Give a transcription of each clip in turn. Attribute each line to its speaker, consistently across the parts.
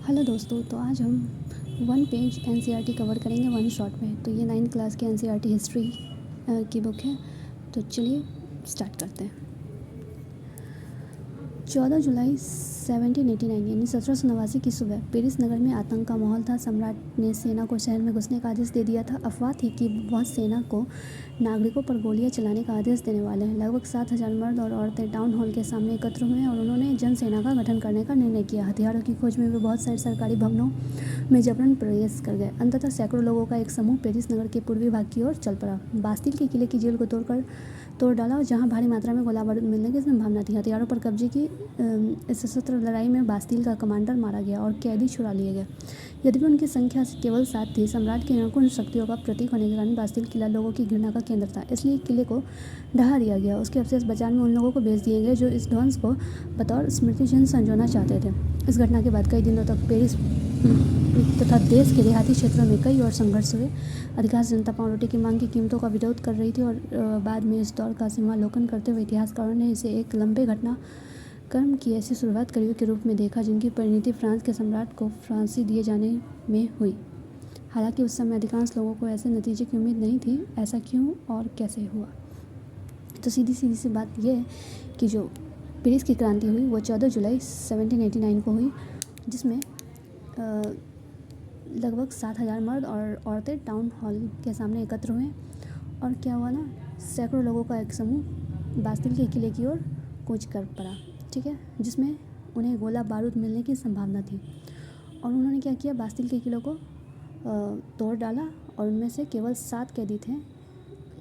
Speaker 1: Hello दोस्तों, तो आज हम वन पेज एनसीईआरटी कवर करेंगे वन शॉट में। तो ये 9th क्लास की एनसीईआरटी हिस्ट्री की बुक है। तो चलिए स्टार्ट करते हैं। 14 जुलाई 1789 यानी 1789 की सुबह पेरिस नगर में आतंक का माहौल था। सम्राट ने सेना को शहर में घुसने का आदेश दे दिया था। अफवाह थी कि वह सेना को नागरिकों पर गोलियां चलाने का आदेश देने वाले हैं। लगभग 7,000 मर्द और औरतें टाउन हॉल के सामने एकत्र हुए और उन्होंने जनसेना का गठन करने का निर्णय किया। हथियारों की खोज में वे बहुत सारे सरकारी भवनों में जबरन प्रवेश कर गए। अंततः सैकड़ों लोगों का एक समूह पेरिस नगर के पूर्वी भाग की ओर चल पड़ा। बास्तिल के किले की जेल को तोड़ डाला, जहां भारी मात्रा में गोला बारूद मिलने की संभावना थी। हथियारों पर कब्जे की इस सशस्त्र लड़ाई में बास्तिल का कमांडर मारा गया और कैदी छुड़ा लिए गए। यद्यपि उनकी संख्या केवल 7 थी, सम्राट की निरंकुश शक्तियों का प्रतीक होने के कारण बास्तिल किला लोगों की घृणा का केंद्र था, इसलिए किले को ढहा दिया गया। उसके अवशेष बाजार में उन लोगों को बेच दिए गए जो इस ध्वंस को बतौर स्मृति चिन्ह संजोना चाहते थे। इस घटना के बाद कई दिनों तक पेरिस तथा देश के देहाती क्षेत्रों में कई और संघर्ष हुए। अधिकांश जनता पाँव रोटी की मांग की कीमतों का विरोध कर रही थी और बाद में इस दौर का सिंहावलोकन करते हुए इतिहासकारों ने इसे एक लंबे घटनाक्रम की ऐसी शुरुआत कड़ी के रूप में देखा जिनकी परिणति फ्रांस के सम्राट को फांसी दिए जाने में हुई। हालांकि उस समय अधिकांश लोगों को ऐसे नतीजे की उम्मीद नहीं थी। ऐसा क्यों और कैसे हुआ? तो सीधी सी बात यह है कि जो पेरिस की क्रांति हुई वो 14 जुलाई 1789 को हुई, जिसमें लगभग 7,000 मर्द और औरतें टाउन हॉल के सामने एकत्र हुए। और क्या हुआ ना, सैकड़ों लोगों का एक समूह बास्तिल के किले की ओर कूच कर पड़ा, ठीक है, जिसमें उन्हें गोला बारूद मिलने की संभावना थी। और उन्होंने क्या किया, बास्तिल के किले को तोड़ डाला और उनमें से केवल 7 कैदी थे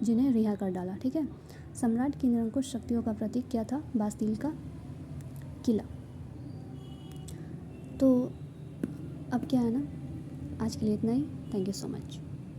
Speaker 1: जिन्हें रिहा कर डाला, ठीक है। सम्राट की निरंकुश शक्तियों का प्रतीक क्या था? बास्तिल का किला। तो अब क्या है ना, आज के लिए इतना ही। Thank you so much.